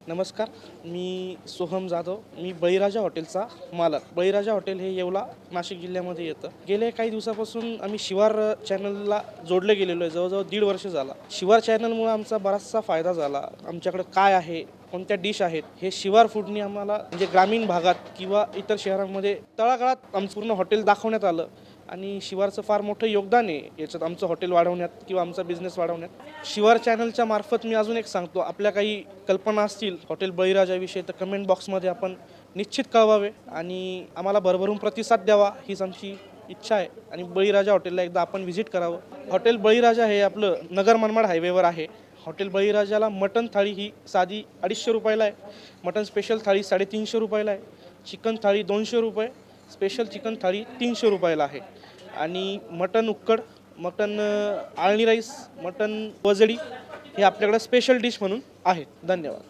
नमस्कार, मी सोहम जाधव. मी बळीराजा हॉटेलचा मालक. बळीराजा हॉटेल हे येवला, नाशिक जिल्ह्यामध्ये येतं. गेल्या काही दिवसापासून आम्ही शिवार चॅनलला जोडले गेलेलो आहे. जवळजवळ 1.5 वर्ष झाला. शिवार चॅनलमुळे आमचा बराचसा फायदा झाला. आमच्याकडे काय आहे, कोणत्या डिश आहेत, हे शिवार फूडनी आम्हाला म्हणजे ग्रामीण भागात किंवा इतर शहरांमध्ये तळागाळात आमचं पूर्ण हॉटेल दाखवण्यात आलं. आणि शिवारचं फार मोठं योगदान आहे याच्यात आमचं हॉटेल वाढवण्यात किंवा आमचा बिझनेस वाढवण्यात. शिवार चॅनलच्या मार्फत मी अजून एक सांगतो, आपल्या काही कल्पना असतील हॉटेल बळीराजाविषयी तर कमेंट बॉक्समध्ये आपण निश्चित कळवावे आणि आम्हाला भरभरून प्रतिसाद द्यावा, हीच आमची इच्छा आहे. आणि बळीराजा हॉटेलला एकदा आपण व्हिजिट करावं. हॉटेल बळीराजा हे आपलं नगर मनमाड हायवेवर आहे. हॉटेल बळीराजाला मटन थाळी ही साधी 250 रुपयाला आहे. मटन स्पेशल थाळी 350 रुपयाला आहे. चिकन थाळी 200 रुपये. स्पेशल चिकन थाळी 300 रुपयाला आहे. आणि मटन उक्कड, मटन आळणी राईस, मटन वजडी हे आपल्याकडे स्पेशल डिश म्हणून आहेत. धन्यवाद.